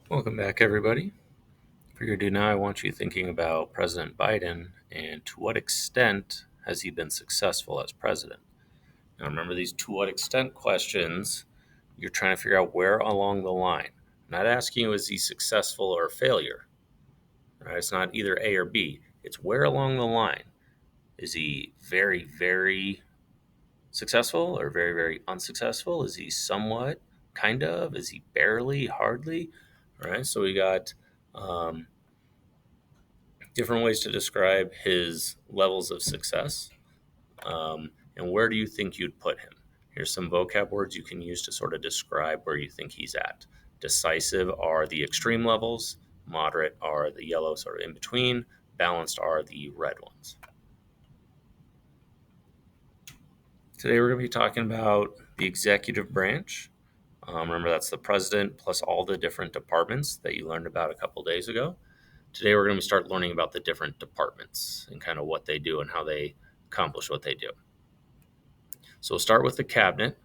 Welcome back, everybody. For your do now, I want you thinking about President Biden and to what extent has he been successful as president? Now, remember these to what extent questions, you're trying to figure out where along the line. I'm not asking you is he successful or a failure, right? It's not either A or B. It's where along the line. Is he very, very successful or very, very unsuccessful? Is he somewhat, kind of? Is he barely, hardly? All right, so we got um, different ways to describe his levels of success. And where do you think you'd put him? Here's some vocab words you can use to sort of describe where you think he's at. Decisive are the extreme levels, moderate are the yellow sort of in between, balanced are the red ones. Today we're going to be talking about the executive branch. Remember, that's the president plus all the different departments that you learned about a couple days ago. Today we're going to start learning about the different departments and kind of what they do and how they accomplish what they do. So we'll start with the cabinet.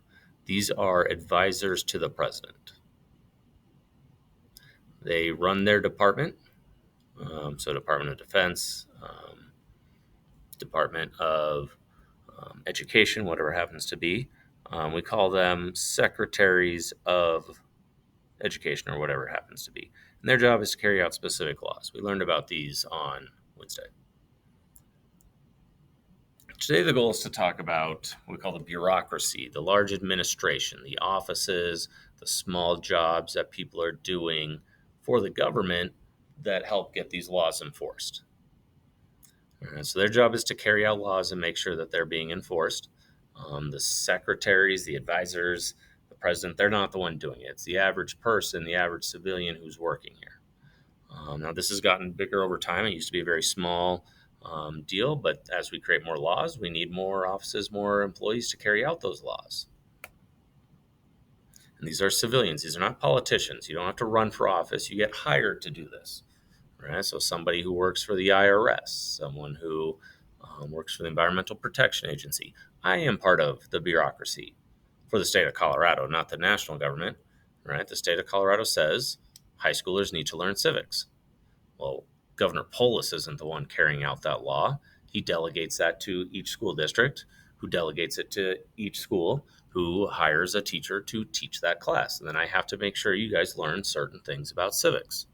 These are advisors to the president. They run their department, so Department of Defense, Department of Education, whatever happens to be. We call them secretaries of education or whatever it happens to be. And their job is to carry out specific laws. We learned about these on Wednesday. Today, the goal is to talk about what we call the bureaucracy, the large administration, the offices, the small jobs that people are doing for the government that help get these laws enforced. So their job is to carry out laws and make sure that they're being enforced. The secretaries, the advisors, the president, they're not the one doing it. It's the average person, the average civilian who's working here. Now, this has gotten bigger over time. It used to be a very small deal, but as we create more laws, we need more offices, more employees to carry out those laws. And these are civilians. These are not politicians. You don't have to run for office. You get hired to do this. Right? So somebody who works for the IRS, someone who works for the Environmental Protection Agency. I am part of the bureaucracy for the state of Colorado, not the national government. Right? The state of Colorado says high schoolers need to learn civics. Well, Governor Polis isn't the one carrying out that law. He delegates that to each school district, who delegates it to each school, who hires a teacher to teach that class. And then I have to make sure you guys learn certain things about civics.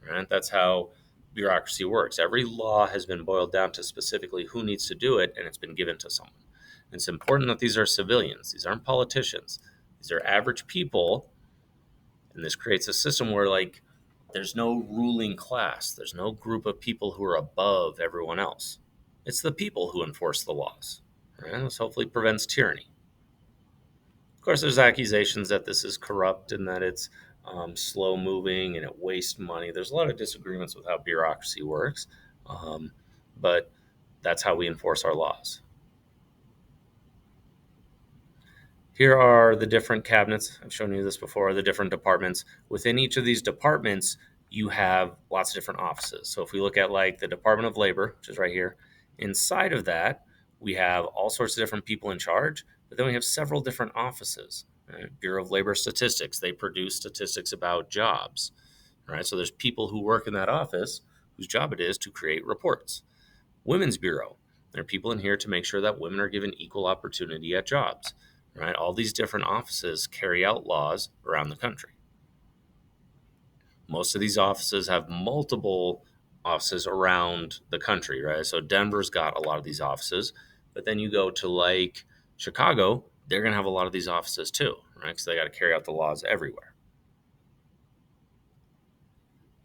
Right? That's how bureaucracy works. Every law has been boiled down to specifically who needs to do it, and it's been given to someone. And it's important that these are civilians. These aren't politicians. These are average people. And this creates a system where, like, there's no ruling class. There's no group of people who are above everyone else. It's the people who enforce the laws. And this hopefully prevents tyranny. Of course, there's accusations that this is corrupt and that it's slow moving and it wastes money. There's a lot of disagreements with how bureaucracy works, but that's how we enforce our laws. Here are the different cabinets. I've shown you this before, the different departments. Within each of these departments, you have lots of different offices. So if we look at like the Department of Labor, which is right here, inside of that, we have all sorts of different people in charge, but then we have several different offices. Right? Bureau of Labor Statistics, they produce statistics about jobs. Right? So there's people who work in that office whose job it is to create reports. Women's Bureau, there are people in here to make sure that women are given equal opportunity at jobs. Right? All these different offices carry out laws around the country. Most of these offices have multiple offices around the country, right? So Denver's got a lot of these offices, but then you go to like Chicago, they're going to have a lot of these offices too, right? Because they got to carry out the laws everywhere.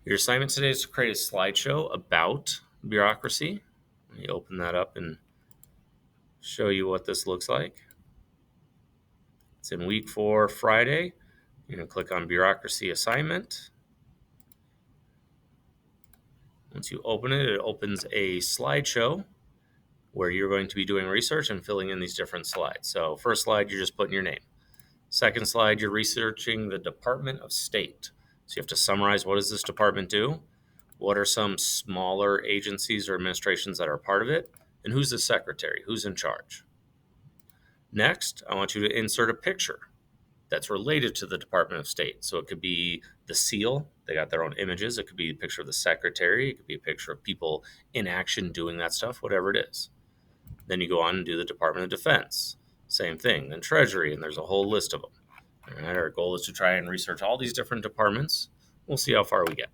Your assignment today is to create a slideshow about bureaucracy. Let me open that up and show you what this looks like. It's in week 4, Friday. You're going to click on bureaucracy assignment. Once you open it, it opens a slideshow where you're going to be doing research and filling in these different slides. So first slide, you're just putting your name. Second slide, you're researching the Department of State. So you have to summarize, what does this department do? What are some smaller agencies or administrations that are part of it? And who's the secretary? Who's in charge? Next, I want you to insert a picture that's related to the Department of State. So it could be the seal They got their own images. It could be a picture of the secretary. It could be a picture of people in action doing that stuff, whatever it is. Then you go on and do the Department of Defense. Same thing. Then Treasury, and there's a whole list of them. All right, our goal is to try and research all these different departments. We'll see how far we get.